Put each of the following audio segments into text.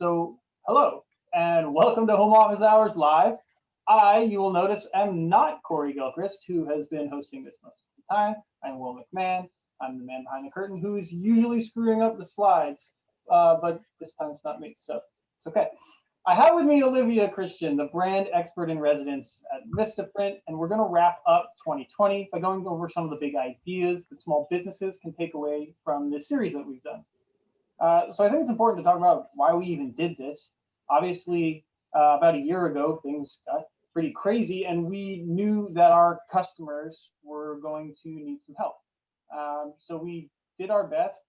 So, hello, and welcome to Home Office Hours Live. You will notice, am not Corey Gilchrist, who has been hosting this most of the time. I'm Will McMahon. I'm the man behind the curtain who is usually screwing up the slides, but this time it's not me, so it's okay. I have with me Olivia Christian, the brand expert in residence at Vistaprint, and we're going to wrap up 2020 by going over some of the big ideas that small businesses can take away from this series that we've done. So I think it's important to talk about why we even did this. Obviously, about a year ago, things got pretty crazy, and we knew that our customers were going to need some help. So we did our best,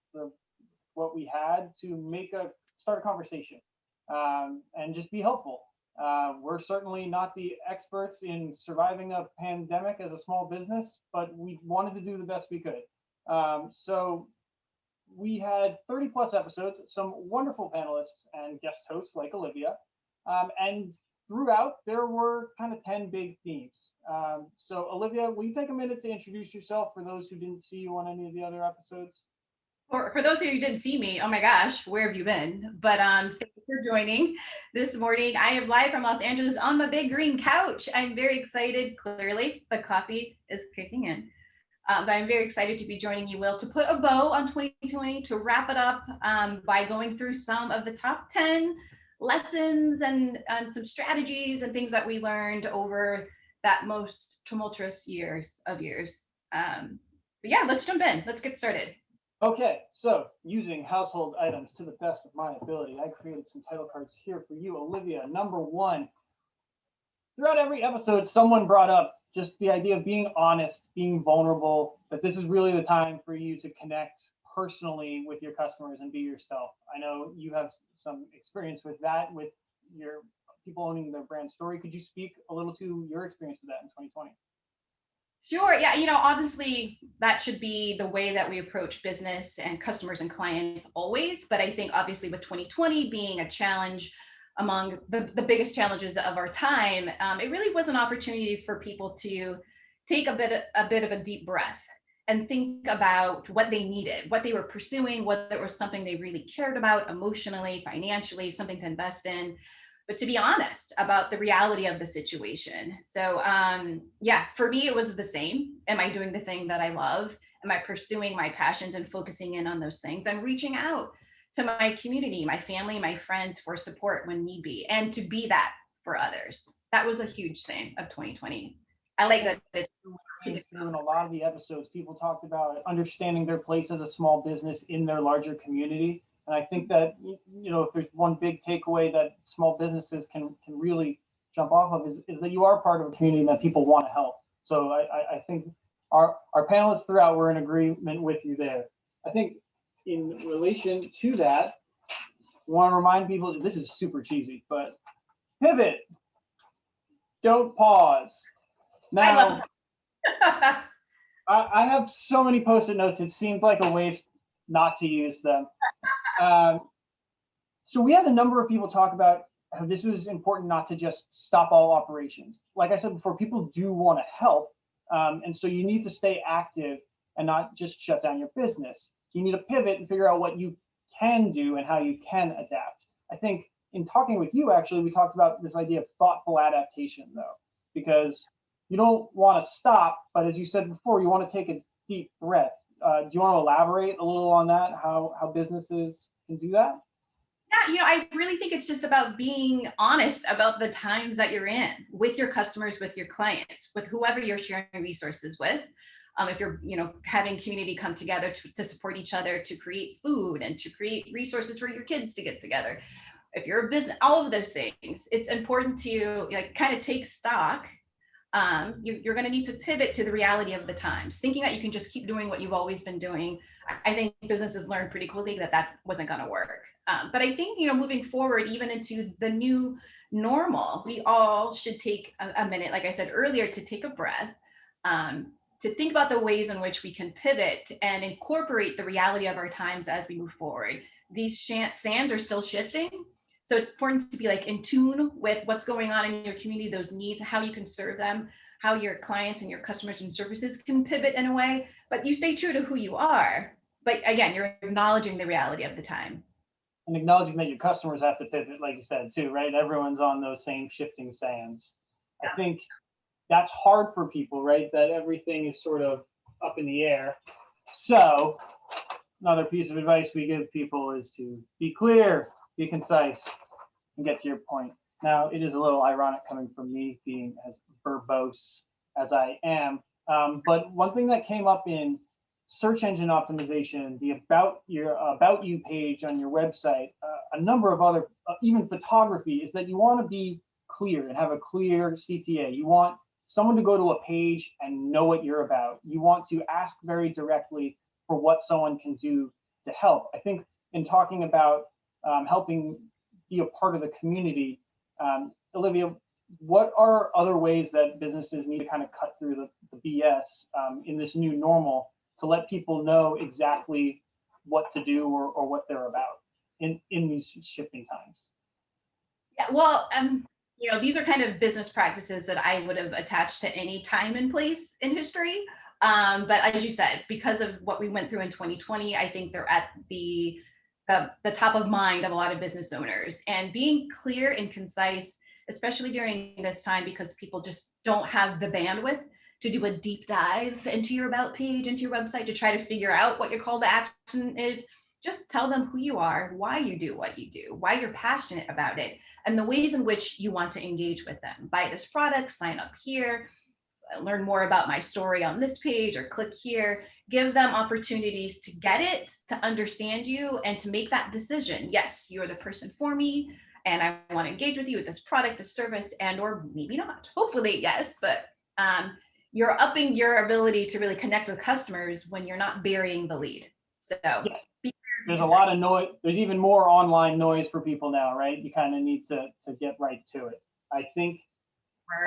what we had, to start a conversation and just be helpful. We're certainly not the experts in surviving a pandemic as a small business, but we wanted to do the best we could. So we had 30 plus episodes, some wonderful panelists and guest hosts like Olivia. And throughout, there were kind of 10 big themes. So Olivia, will you take a minute to introduce yourself for those who didn't see you on any of the other episodes? For those of you who didn't see me, oh my gosh, where have you been? But thanks for joining this morning. I am live from Los Angeles on my big green couch. I'm very excited. Clearly, the coffee is kicking in. But I'm very excited to be joining you, Will, to put a bow on 2020, to wrap it up by going through some of the top 10 lessons and some strategies and things that we learned over that most tumultuous years. But yeah, let's jump in. Let's get started. Okay, so using household items to the best of my ability, I created some title cards here for you, Olivia. Number one, throughout every episode, someone brought up just the idea of being honest, being vulnerable, that this is really the time for you to connect personally with your customers and be yourself. I know you have some experience with that, with your people owning their brand story. Could you speak a little to your experience with that in 2020? Sure. Yeah. Obviously, that should be the way that we approach business and customers and clients always. But I think obviously with 2020 being a challenge among the biggest challenges of our time, it really was an opportunity for people to take a bit of a deep breath and think about what they needed, what they were pursuing, whether it was something they really cared about emotionally, financially, something to invest in, but to be honest about the reality of the situation. So yeah, for me, it was the same. Am I doing the thing that I love? Am I pursuing my passions and focusing in on those things? I'm reaching out to my community, my family, my friends for support when need be, and to be that for others. That was a huge thing of 2020. I like that. In a lot of the episodes, people talked about understanding their place as a small business in their larger community. And I think that, if there's one big takeaway that small businesses can really jump off of is that you are part of a community that people want to help. So I think our panelists throughout were in agreement with you there. I think in relation to that, I want to remind people that this is super cheesy, but pivot, don't pause. Now, I have so many Post-it notes, it seemed like a waste not to use them. So we had a number of people talk about how this was important not to just stop all operations. Like I said before, people do want to help. And so you need to stay active and not just shut down your business. You need to pivot and figure out what you can do and how you can adapt. I think in talking with you, actually, we talked about this idea of thoughtful adaptation, though, because you don't want to stop, but as you said before, you want to take a deep breath. Do you want to elaborate a little on that, how businesses can do that? Yeah, I really think it's just about being honest about the times that you're in with your customers, with your clients, with whoever you're sharing resources with. If you're, having community come together to support each other, to create food and to create resources for your kids to get together. If you're a business, all of those things, it's important to kind of take stock. You're going to need to pivot to the reality of the times. Thinking that you can just keep doing what you've always been doing, I think businesses learned pretty quickly that wasn't going to work. But I think, moving forward, even into the new normal, we all should take a minute, like I said earlier, to take a breath, to think about the ways in which we can pivot and incorporate the reality of our times as we move forward. These sands are still shifting. So it's important to be in tune with what's going on in your community, those needs, how you can serve them, how your clients and your customers and services can pivot in a way, but you stay true to who you are. But again, you're acknowledging the reality of the time. and acknowledging that your customers have to pivot, like you said too, right? Everyone's on those same shifting sands. I think that's hard for people, right? That everything is sort of up in the air. So another piece of advice we give people is to be clear, be concise, and get to your point. Now, it is a little ironic coming from me being as verbose as I am, but one thing that came up in search engine optimization, the about you page on your website, a number of other, even photography, is that you want to be clear and have a clear CTA. You want someone to go to a page and know what you're about. You want to ask very directly for what someone can do to help. I think in talking about helping be a part of the community, Olivia, what are other ways that businesses need to kind of cut through the BS in this new normal to let people know exactly what to do or what they're about in these shifting times? Yeah, well, these are kind of business practices that I would have attached to any time and place in history. But as you said, because of what we went through in 2020, I think they're at the top of mind of a lot of business owners. And being clear and concise, especially during this time, because people just don't have the bandwidth to do a deep dive into your about page, into your website, to try to figure out what your call to action is. Just tell them who you are, why you do what you do, why you're passionate about it, and the ways in which you want to engage with them. Buy this product, sign up here, learn more about my story on this page, or click here. Give them opportunities to get it, to understand you, and to make that decision. Yes, you're the person for me, and I want to engage with you with this product, this service, and or maybe not. Hopefully, yes, but you're upping your ability to really connect with customers when you're not burying the lead. So yes. There's a lot of noise. There's even more online noise for people now, right? You kind of need to get right to it. I think,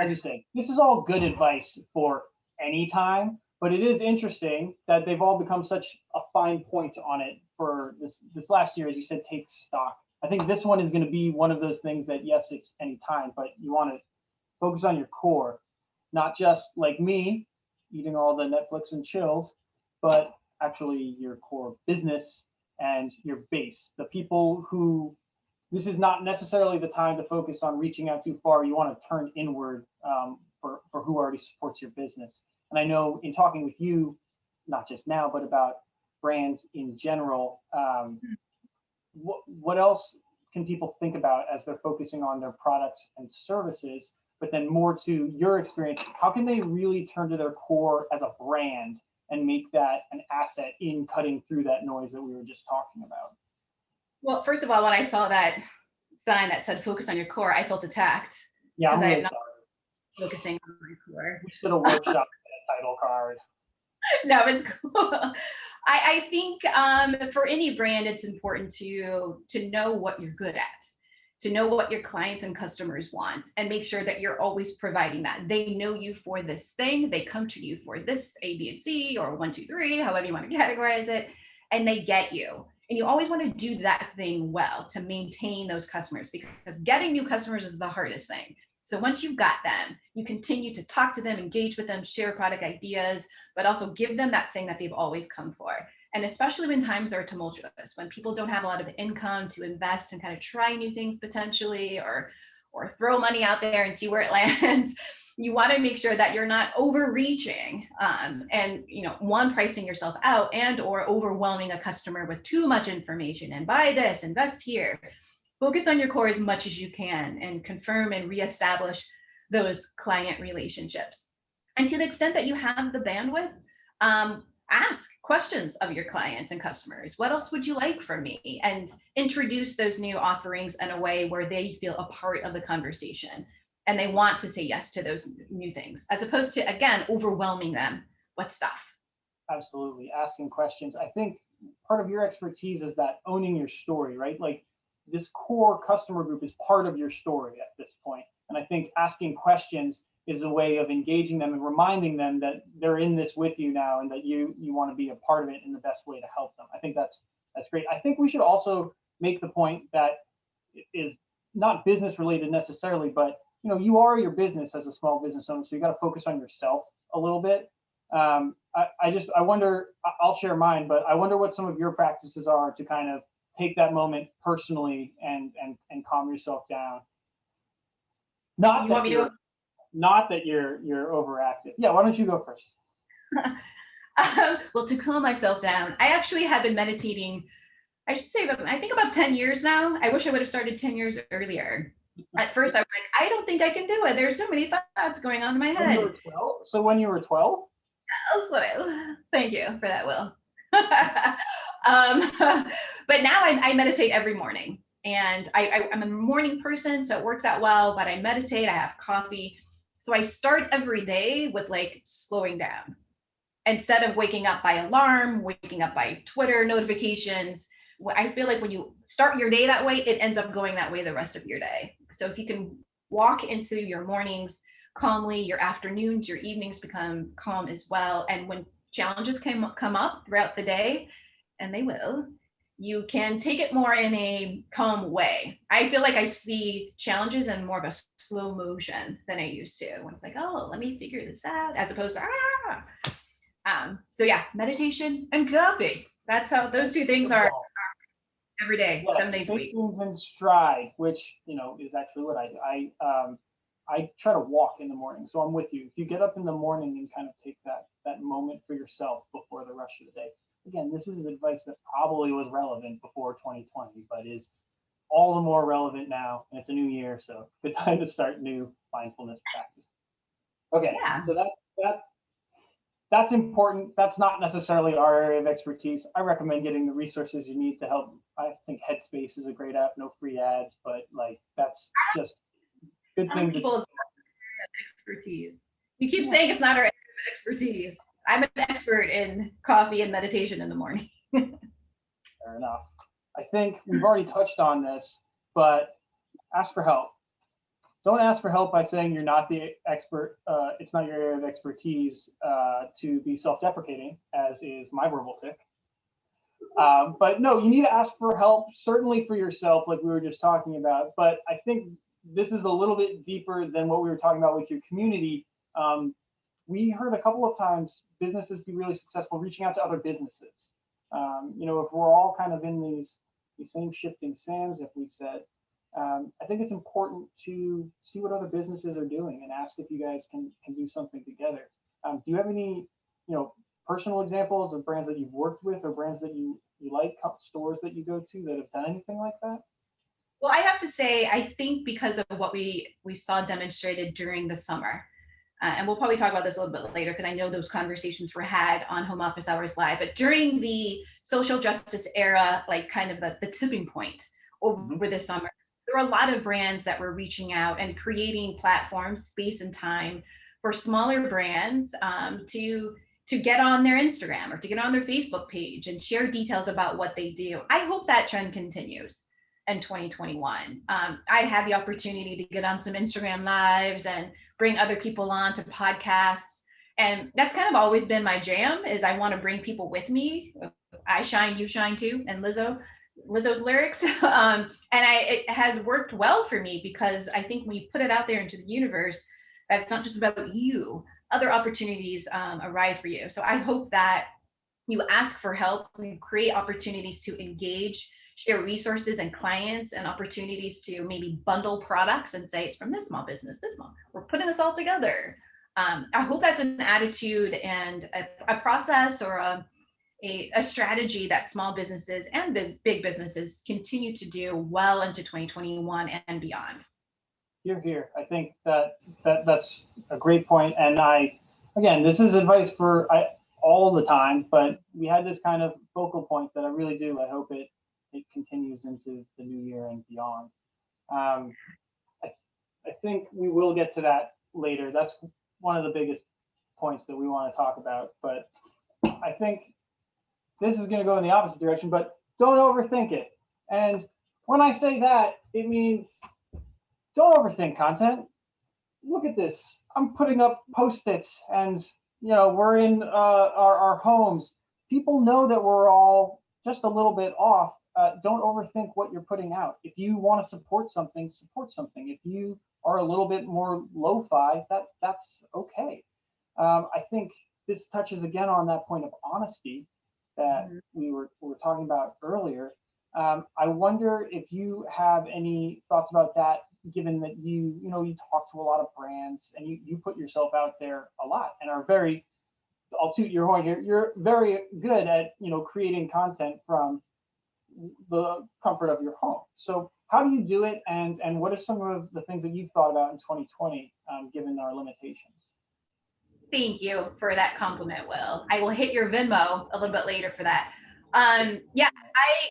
as you said, this is all good advice for any time, but it is interesting that they've all become such a fine point on it for this last year, as you said, take stock. I think this one is going to be one of those things that, yes, it's any time, but you want to focus on your core, not just like me eating all the Netflix and chills, but actually your core business and your base, the people who, this is not necessarily the time to focus on reaching out too far. You want to turn inward for who already supports your business. And I know in talking with you, not just now, but about brands in general, what else can people think about as they're focusing on their products and services, but then more to your experience, how can they really turn to their core as a brand and make that an asset in cutting through that noise that we were just talking about? Well, first of all, when I saw that sign that said "focus on your core," I felt attacked. Yeah, I'm really not sorry. focusing on my core. We should have workshopped that title card. No, it's cool. I think for any brand, it's important to know what you're good at, to know what your clients and customers want, and make sure that you're always providing that. They know you for this thing. They come to you for this A, B, and C, or 1, 2, 3, however you want to categorize it, and they get you. And you always want to do that thing well to maintain those customers, because getting new customers is the hardest thing. So once you've got them, you continue to talk to them, engage with them, share product ideas, but also give them that thing that they've always come for. And especially when times are tumultuous, when people don't have a lot of income to invest and kind of try new things potentially, or throw money out there and see where it lands, you want to make sure that you're not overreaching and pricing yourself out and or overwhelming a customer with too much information and buy this, invest here. Focus on your core as much as you can and confirm and reestablish those client relationships. And to the extent that you have the bandwidth, ask questions of your clients and customers. What else would you like from me? And introduce those new offerings in a way where they feel a part of the conversation and they want to say yes to those new things, as opposed to, again, overwhelming them with stuff. Absolutely. Asking questions. I think part of your expertise is that owning your story, right? Like, this core customer group is part of your story at this point. And I think asking questions is a way of engaging them and reminding them that they're in this with you now and that you want to be a part of it in the best way to help them. I think that's great. I think we should also make the point that is not business related necessarily, but you are your business as a small business owner, so you got to focus on yourself a little bit. I wonder, I'll share mine, but I wonder what some of your practices are to kind of take that moment personally and calm yourself down. Not that you're overactive. Yeah, why don't you go first? Well, to calm myself down, I actually have been meditating, I should say, I think about 10 years now. I wish I would have started 10 years earlier. At first, I was like, I don't think I can do it. There's so many thoughts going on in my head. When you were 12? So when you were 12? Thank you for that, Will. But now I meditate every morning. And I'm a morning person, so it works out well, but I meditate, I have coffee. So I start every day with like slowing down. Instead of waking up by alarm, waking up by Twitter notifications, I feel like when you start your day that way, it ends up going that way the rest of your day. So if you can walk into your mornings calmly, your afternoons, your evenings become calm as well. And when challenges come up throughout the day, and they will, you can take it more in a calm way. I feel like I see challenges in more of a slow motion than I used to. When it's like, oh, let me figure this out, as opposed to, so yeah, meditation and coffee. That's how those two things are every day, 7 days a week. Things in stride, which is actually what I do. I try to walk in the morning, so I'm with you. If you get up in the morning and kind of take that moment for yourself before the rest of the day. Again, this is advice that probably was relevant before 2020, but is all the more relevant now. And it's a new year, so good time to start new mindfulness practice. Okay, yeah. So that's important. That's not necessarily our area of expertise. I recommend getting the resources you need to help. I think Headspace is a great app, no free ads, but like that's just good thing. People have expertise. You keep saying it's not our area of expertise. I'm an expert in coffee and meditation in the morning. Fair enough. I think we've already touched on this, but ask for help. Don't ask for help by saying you're not the expert. It's not your area of expertise to be self-deprecating, as is my verbal tick. But no, you need to ask for help, certainly for yourself, like we were just talking about. But I think this is a little bit deeper than what we were talking about with your community. We heard a couple of times businesses be really successful reaching out to other businesses. If we're all kind of in these same shifting sands, if we said, I think it's important to see what other businesses are doing and ask if you guys can do something together. Do you have any, personal examples of brands that you've worked with or brands that you like, stores that you go to that have done anything like that? Well, I have to say, I think because of what we saw demonstrated during the summer, and we'll probably talk about this a little bit later because I know those conversations were had on Home Office Hours Live, but during the social justice era, like kind of the tipping point over the summer, there were a lot of brands that were reaching out and creating platforms, space and time for smaller brands to get on their Instagram or to get on their Facebook page and share details about what they do. I hope that trend continues in 2021. I had the opportunity to get on some Instagram lives and bring other people on to podcasts. And that's kind of always been my jam, is I want to bring people with me. I shine, you shine too, and Lizzo's lyrics. It has worked well for me because I think when you put it out there into the universe, that it's not just about you, other opportunities arrive for you. So I hope that you ask for help, you create opportunities to engage, share resources and clients and opportunities to maybe bundle products and say, it's from this small business, this small, we're putting this all together. I hope that's an attitude and a process or a strategy that small businesses and big businesses continue to do well into 2021 and beyond. Here. I think that's a great point. And again, this is advice for all the time, but we had this kind of focal point that I really do. I hope it continues into the new year and beyond. I think we will get to that later. That's one of the biggest points that we want to talk about. But I think this is going to go in the opposite direction, but don't overthink it. And when I say that, it means don't overthink content. Look at this. I'm putting up Post-its and, we're in our homes. People know that we're all just a little bit off. Don't overthink what you're putting out. If you want to support something, support something. If you are a little bit more lo-fi, that's okay. I think this touches again on that point of honesty that we were talking about earlier. I wonder if you have any thoughts about that, given that you talk to a lot of brands and you put yourself out there a lot and are very, I'll toot your horn here, you're very good at, creating content from the comfort of your home. So how do you do it, and what are some of the things that you've thought about in 2020, given our limitations? Thank you for that compliment, Will. I will hit your Venmo a little bit later for that. Yeah, I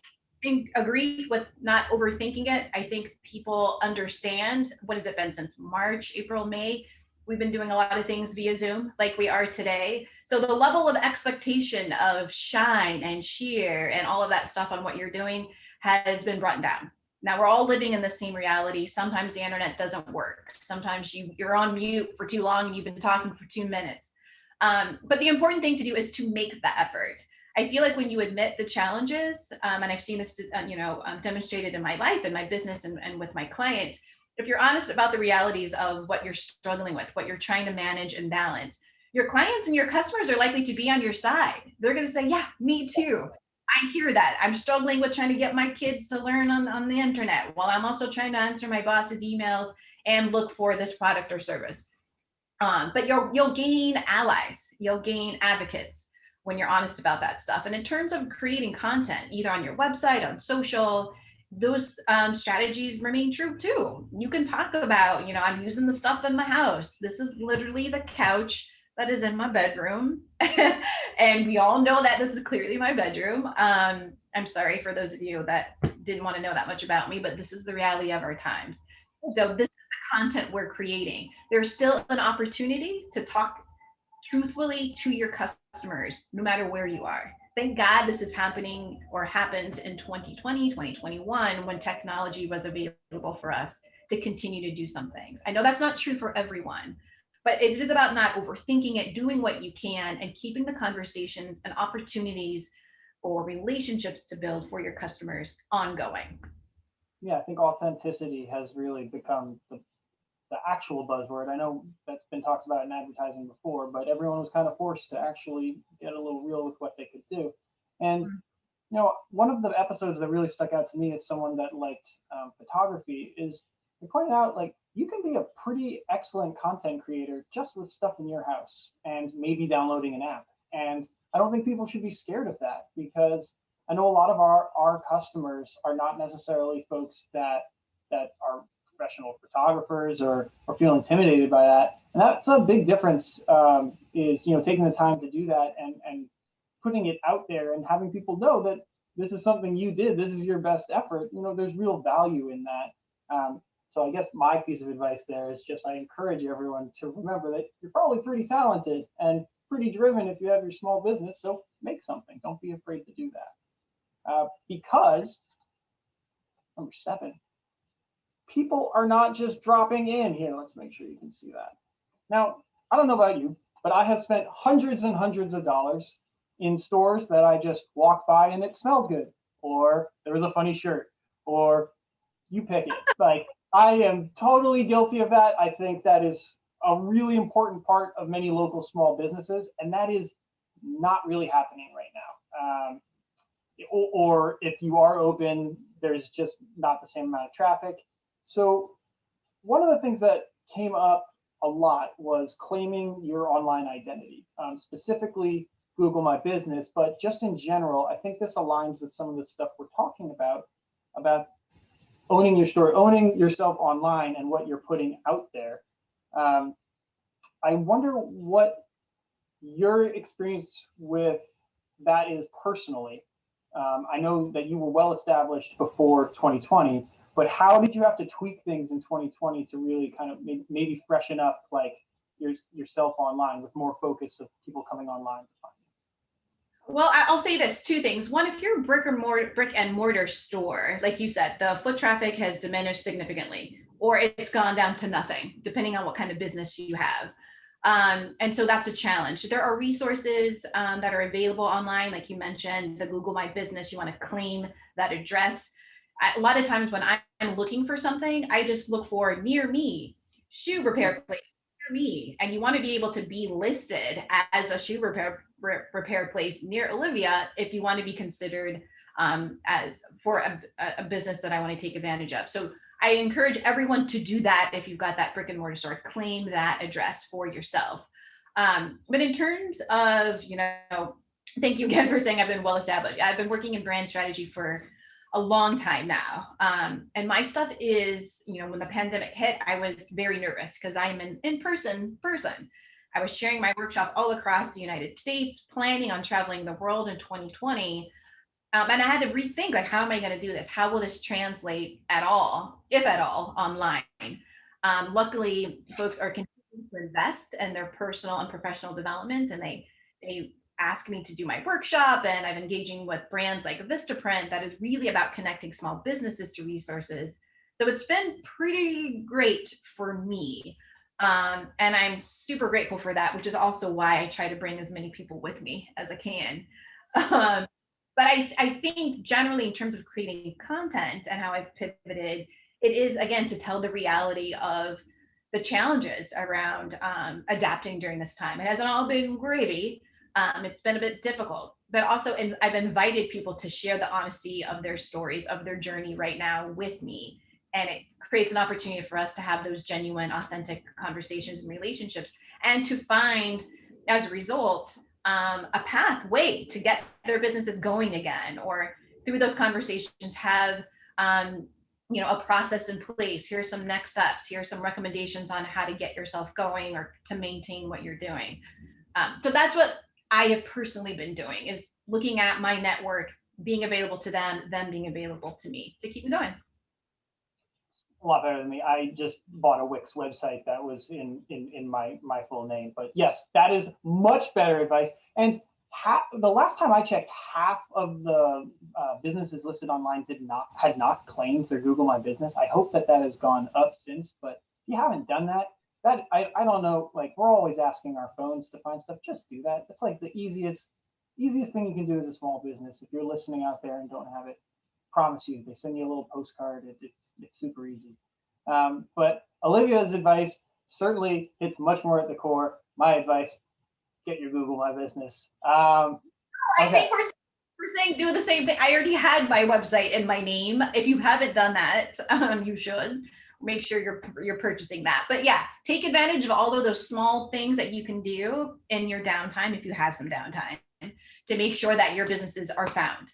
agree with not overthinking it. I think people understand. What has it been since March, April, May? We've been doing a lot of things via Zoom like we are today. So the level of expectation of shine and sheer and all of that stuff on what you're doing has been brought down. Now we're all living in the same reality. Sometimes the internet doesn't work. Sometimes you're on mute for too long and you've been talking for 2 minutes. But the important thing to do is to make the effort. I feel like when you admit the challenges, and I've seen this, demonstrated in my life and my business and with my clients, if you're honest about the realities of what you're struggling with, what you're trying to manage and balance, your clients and your customers are likely to be on your side. They're going to say, yeah, me too. I hear that. I'm struggling with trying to get my kids to learn on the internet while I'm also trying to answer my boss's emails and look for this product or service. But you'll gain allies, you'll gain advocates when you're honest about that stuff. And in terms of creating content, either on your website, on social, those strategies remain true too. You can talk about, I'm using the stuff in my house. This is literally the couch that is in my bedroom. And we all know that this is clearly my bedroom. I'm sorry for those of you that didn't want to know that much about me, but this is the reality of our times. So this is the content we're creating. There's still an opportunity to talk truthfully to your customers, no matter where you are. Thank God this is happening or happened in 2020, 2021, when technology was available for us to continue to do some things. I know that's not true for everyone, but it is about not overthinking it, doing what you can, and keeping the conversations and opportunities or relationships to build for your customers ongoing. Yeah, I think authenticity has really become the actual buzzword. I know that's been talked about in advertising before, but everyone was kind of forced to actually get a little real with what they could do. And one of the episodes that really stuck out to me as someone that liked photography is they pointed out, like, you can be a pretty excellent content creator just with stuff in your house and maybe downloading an app. And I don't think people should be scared of that, because I know a lot of our customers are not necessarily folks that are professional photographers or feel intimidated by that. And that's a big difference, is taking the time to do that and putting it out there and having people know that this is something you did, this is your best effort. There's real value in that. So I guess my piece of advice there is just, I encourage everyone to remember that you're probably pretty talented and pretty driven if you have your small business. So make something. Don't be afraid to do that. Because number 7, people are not just dropping in here. Let's make sure you can see that. Now, I don't know about you, but I have spent hundreds and hundreds of dollars in stores that I just walked by and it smelled good, or there was a funny shirt, or you pick it. Like, I am totally guilty of that. I think that is a really important part of many local small businesses, and that is not really happening right now. Or if you are open, there's just not the same amount of traffic. So one of the things that came up a lot was claiming your online identity, specifically Google My Business, but just in general. I think this aligns with some of the stuff we're talking about owning your store, owning yourself online and what you're putting out there. I wonder what your experience with that is personally. I know that you were well established before 2020, but how did you have to tweak things in 2020 to really kind of maybe freshen up, like, yourself online with more focus of people coming online to find you? Well, I'll say this, 2 things. One, if you're a brick and mortar store, like you said, the foot traffic has diminished significantly, or it's gone down to nothing, depending on what kind of business you have. And so that's a challenge. There are resources that are available online, like you mentioned, the Google My Business. You want to claim that address. A lot of times when I'm looking for something, I just look for near me, shoe repair place near me. And you want to be able to be listed as a shoe repair place near Olivia if you want to be considered as for a business that I want to take advantage of. So I encourage everyone to do that. If you've got that brick and mortar store, claim that address for yourself. But in terms of, thank you again for saying I've been well established. I've been working in brand strategy for a long time now. And my stuff is, when the pandemic hit, I was very nervous because I'm an in-person person. I was sharing my workshop all across the United States, planning on traveling the world in 2020. And I had to rethink, like, how am I going to do this? How will this translate at all, if at all, online? Luckily, folks are continuing to invest in their personal and professional development, and they ask me to do my workshop, and I'm engaging with brands like Vistaprint that is really about connecting small businesses to resources. So it's been pretty great for me. And I'm super grateful for that, which is also why I try to bring as many people with me as I can. But I think generally in terms of creating content and how I've pivoted, it is, again, to tell the reality of the challenges around adapting during this time. It hasn't all been gravy. It's been a bit difficult, but also I've invited people to share the honesty of their stories, of their journey right now with me. And it creates an opportunity for us to have those genuine, authentic conversations and relationships, and to find, as a result, a pathway to get their businesses going again, or through those conversations have a process in place. Here are some next steps. Here are some recommendations on how to get yourself going or to maintain what you're doing. So that's what I have personally been doing, is looking at my network, being available to them being available to me to keep me going. A lot better than me. I just bought a Wix website that was in my full name. But yes, that is much better advice. And the last time I checked, half of the businesses listed online had not claimed their Google My Business. I hope that has gone up since. But if you haven't done that, I don't know. Like, we're always asking our phones to find stuff. Just do that. It's like the easiest thing you can do as a small business. If you're listening out there and don't have it, promise you, they send you a little postcard. It's super easy. But Olivia's advice certainly hits much more at the core. My advice: get your Google My Business. I think we're saying do the same thing. I already had my website in my name. If you haven't done that, you should make sure you're purchasing that. But yeah, take advantage of all of those small things that you can do in your downtime, if you have some downtime, to make sure that your businesses are found.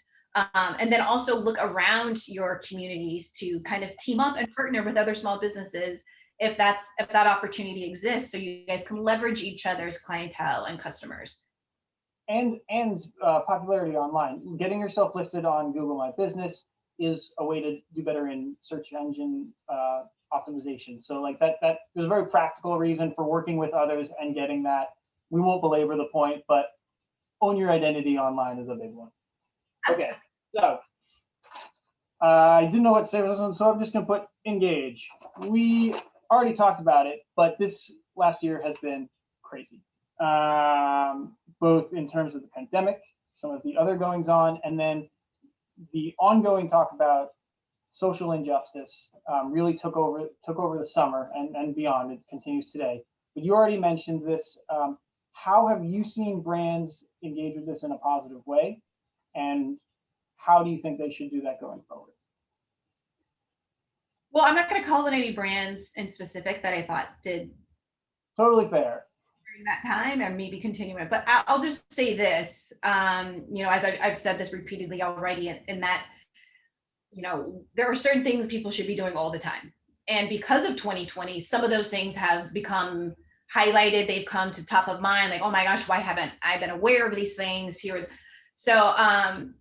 And then also look around your communities to kind of team up and partner with other small businesses if that opportunity exists, so you guys can leverage each other's clientele and customers. And popularity online. Getting yourself listed on Google My Business is a way to do better in search engine optimization. So like that there's a very practical reason for working with others and getting that. We won't belabor the point, but own your identity online is a big one. Okay, so I didn't know what to say with this one, so I'm just going to put engage. We already talked about it, but this last year has been crazy, both in terms of the pandemic, some of the other goings on, and then the ongoing talk about social injustice really took over the summer and beyond. It continues today. But you already mentioned this. How have you seen brands engage with this in a positive way? And how do you think they should do that going forward? Well, I'm not going to call out any brands in specific that I thought did totally fair during that time, and maybe continue it. But I'll just say this, as I've said this repeatedly already, in that, there are certain things people should be doing all the time. And because of 2020, some of those things have become highlighted. They've come to top of mind, like, oh my gosh, why haven't I been aware of these things here? So I'm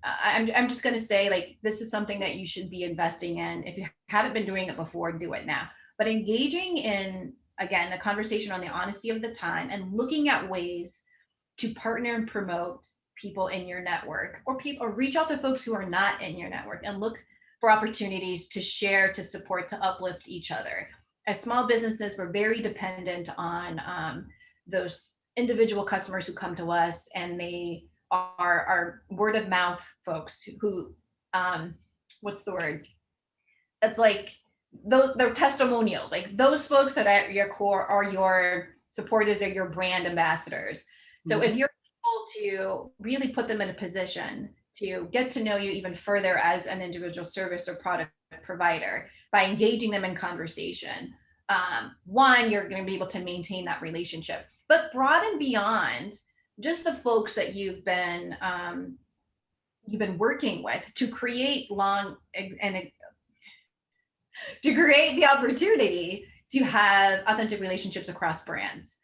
just going to say, like, this is something that you should be investing in. If you haven't been doing it before, do it now. But engaging in, again, the conversation on the honesty of the time and looking at ways to partner and promote people in your network, or reach out to folks who are not in your network and look for opportunities to share, to support, to uplift each other. As small businesses, we're very dependent on those individual customers who come to us, and they are our word of mouth folks who what's the word? It's like they're testimonials. Like, those folks that at your core are your supporters, or your brand ambassadors. So if you're able to really put them in a position to get to know you even further as an individual service or product provider by engaging them in conversation. One, you're going to be able to maintain that relationship, but broaden beyond just the folks that you've been working with to create long and to create the opportunity to have authentic relationships across brands.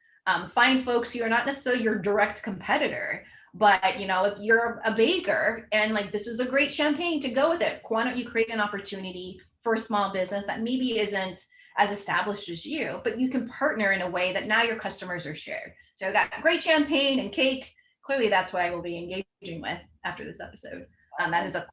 Find folks who are not necessarily your direct competitor, but you know, if you're a baker and like this is a great champagne to go with it, why don't you create an opportunity for a small business that maybe isn't as established as you, but you can partner in a way that now your customers are shared. So I got great champagne and cake. Clearly, that's what I will be engaging with after this episode. That is a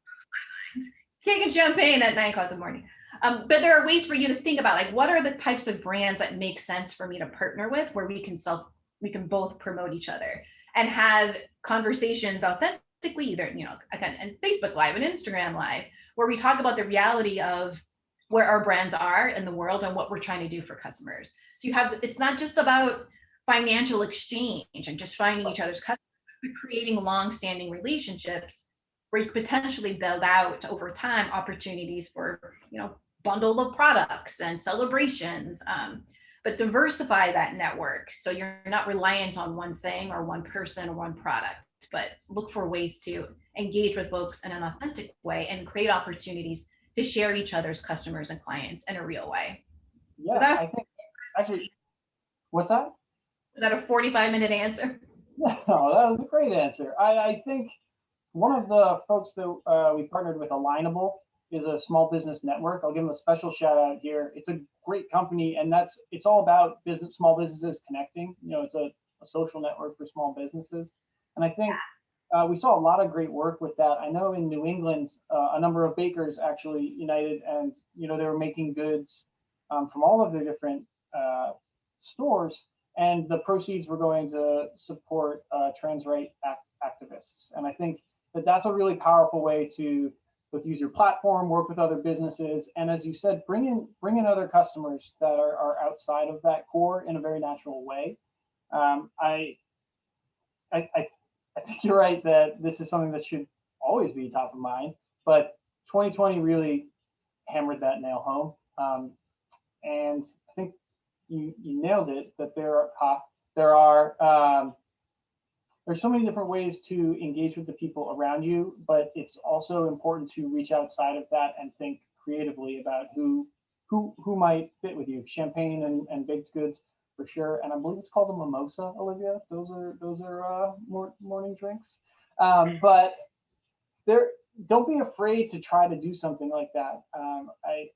cake and champagne at 9 o'clock in the morning. But there are ways for you to think about like what are the types of brands that make sense for me to partner with, where we can both promote each other and have conversations authentically, either again, and Facebook Live and Instagram Live, where we talk about the reality of where our brands are in the world and what we're trying to do for customers. So it's not just about financial exchange and just finding each other's customers, but creating long-standing relationships where you potentially build out over time opportunities for, bundle of products and celebrations, but diversify that network. So you're not reliant on one thing or one person or one product, but look for ways to engage with folks in an authentic way and create opportunities to share each other's customers and clients in a real way. Yeah, I think actually, what's that? Was that a 45-minute answer? No, that was a great answer. I think one of the folks that we partnered with, Alignable, is a small business network. I'll give them a special shout out here. It's a great company, and it's all about small businesses connecting. It's a social network for small businesses, and I think we saw a lot of great work with that. I know in New England, a number of bakers actually united, and they were making goods from all of their different stores, and the proceeds were going to support trans rights activists. And I think that's a really powerful way to both use your platform, work with other businesses, and as you said, bring in other customers that are outside of that core in a very natural way. I think you're right that this is something that should always be top of mind, but 2020 really hammered that nail home. And I think you nailed it, that there's so many different ways to engage with the people around you, but it's also important to reach outside of that and think creatively about who might fit with you. Champagne and baked goods for sure, and I believe it's called a mimosa, Olivia. Those are morning drinks, but don't be afraid to try to do something like that. I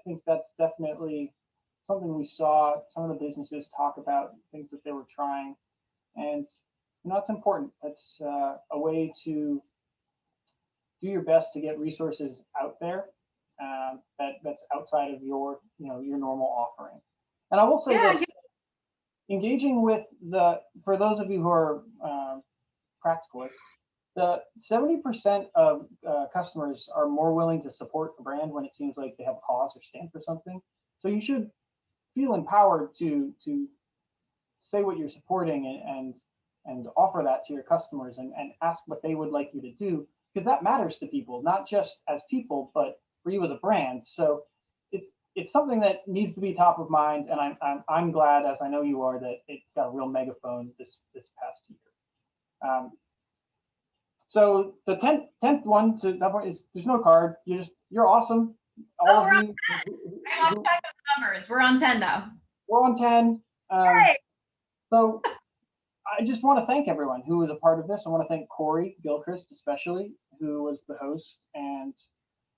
think that's definitely something we saw some of the businesses talk about, things that they were trying, and it's important. That's a way to do your best to get resources out there that's outside of your normal offering. And I will say this, engaging with for those of you who are practicalists, the 70% of customers are more willing to support a brand when it seems like they have a cause or stand for something. So you should feel empowered to say what you're supporting and offer that to your customers and ask what they would like you to do, because that matters to people, not just as people, but for you as a brand. So it's something that needs to be top of mind, and I'm glad, as I know you are, that it got a real megaphone this past year. So the 10th one to that point is there's no card. You're awesome. All of you. I'm off track of the numbers. We're on 10 now. We're on 10. So I just want to thank everyone who was a part of this. I want to thank Corey Gilchrist, especially, who was the host and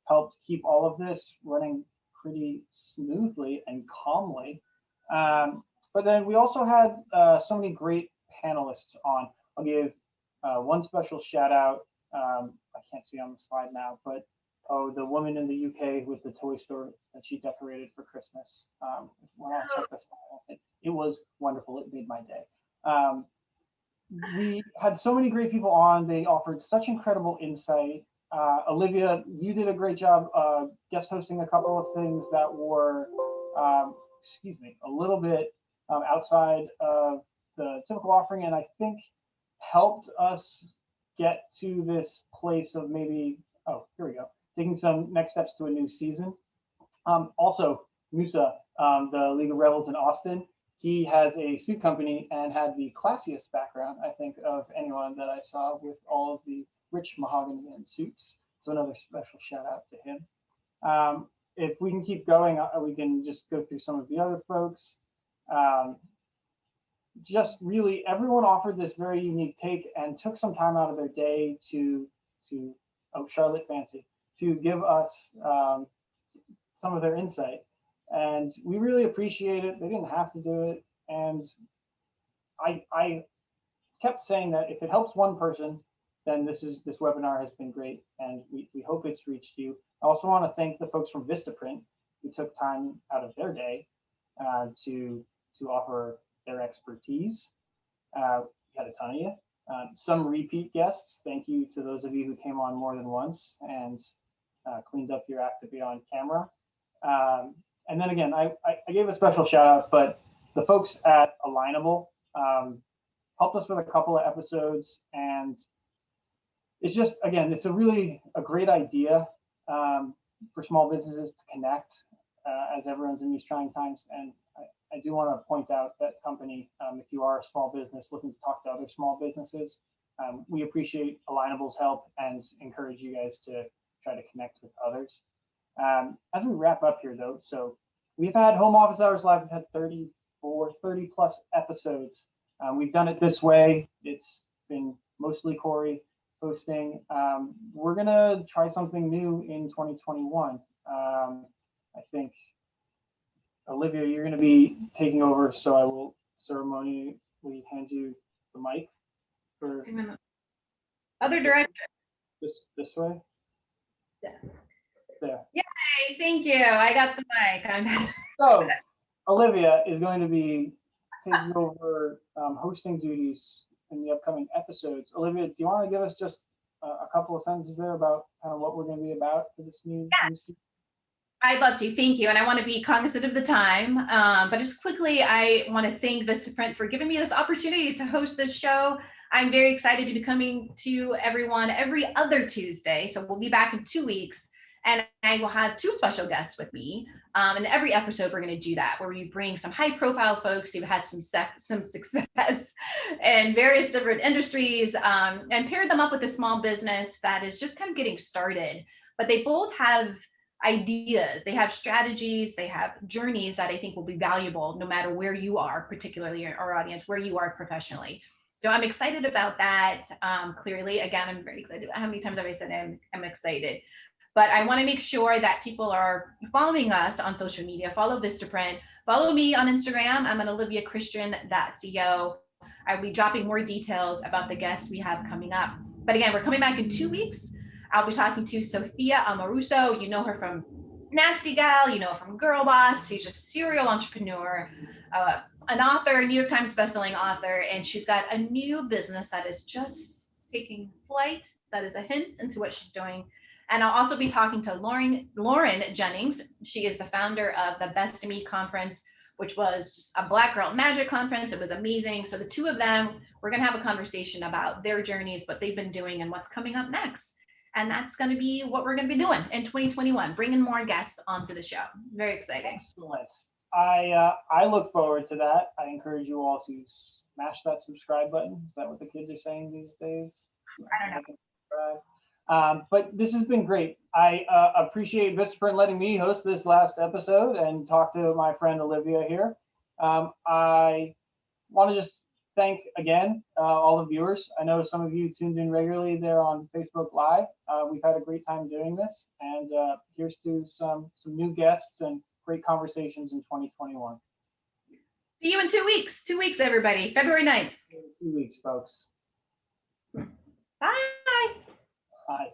helped keep all of this running pretty smoothly and calmly. But then we also had so many great panelists on. I'll give one special shout out. I can't see on the slide now, but the woman in the UK with the toy store that she decorated for Christmas. When I checked the slide, it was wonderful. It made my day. We had so many great people on. They offered such incredible insight. Olivia, you did a great job guest hosting a couple of things that were, a little bit outside of the typical offering, and I think helped us get to this place of maybe, oh, here we go, taking some next steps to a new season. Also, Musa, the League of Rebels in Austin, he has a suit company and had the classiest background, I think, of anyone that I saw, with all of the rich mahogany and suits. So another special shout out to him. If we can keep going, we can just go through some of the other folks. Just really, everyone offered this very unique take and took some time out of their day to oh, Charlotte Fancy, to give us some of their insight. And we really appreciate it. They didn't have to do it. And I kept saying that if it helps one person, then this webinar has been great, and we hope it's reached you. I also want to thank the folks from Vistaprint who took time out of their day to offer their expertise. We had a ton of you. Some repeat guests. Thank you to those of you who came on more than once and cleaned up your act to be on camera. And then again, I gave a special shout out, but the folks at Alignable helped us with a couple of episodes, and it's just, again, it's a great idea for small businesses to connect as everyone's in these trying times. And I do want to point out that company, if you are a small business looking to talk to other small businesses, we appreciate Alignable's help and encourage you guys to try to connect with others. As we wrap up here, though, so we've had Home Office Hours Live, we've had 30 plus episodes. We've done it this way. It's been mostly Corey hosting. We're going to try something new in 2021. I think, Olivia, you're going to be taking over, so I will ceremonially hand you the mic. For other direction. This way? Yeah. There. Yay, thank you. I got the mic. So, Olivia is going to be taking over hosting duties in the upcoming episodes. Olivia, do you want to give us just a couple of sentences there about kind of what we're going to be about for this new season? I'd love to. Thank you. And I want to be cognizant of the time. But just quickly, I want to thank Vistaprint for giving me this opportunity to host this show. I'm very excited to be coming to everyone every other Tuesday. So we'll be back in 2 weeks. And I will have 2 special guests with me. And every episode, we're going to do that, where we bring some high-profile folks who've had some success in various different industries, and pair them up with a small business that is just kind of getting started. But they both have ideas, they have strategies, they have journeys that I think will be valuable no matter where you are, particularly our audience, where you are professionally. So I'm excited about that. Clearly, again, I'm very excited. How many times have I said I'm excited? But I want to make sure that people are following us on social media. Follow Vistaprint. Follow me on Instagram. I'm at oliviachristian.co. I'll be dropping more details about the guests we have coming up. But again, we're coming back in 2 weeks. I'll be talking to Sophia Amoruso. You know her from Nasty Gal. You know her from Girl Boss. She's a serial entrepreneur, an author, New York Times bestselling author. And she's got a new business that is just taking flight. That is a hint into what she's doing. And I'll also be talking to Lauren Jennings. She is the founder of the Best of Me conference, which was just a Black Girl Magic conference. It was amazing. So the two of them, we're going to have a conversation about their journeys, what they've been doing, and what's coming up next. And that's going to be what we're going to be doing in 2021, bringing more guests onto the show. Very exciting. Excellent. I look forward to that. I encourage you all to smash that subscribe button. Is that what the kids are saying these days? I don't know. But this has been great. I appreciate Vistaprint letting me host this last episode and talk to my friend Olivia here. I want to just thank again all the viewers. I know some of you tuned in regularly there on Facebook Live. We've had a great time doing this, and here's to some new guests and great conversations in 2021. See you in 2 weeks. 2 weeks, everybody. February 9th. 2 weeks, folks. Bye. Bye.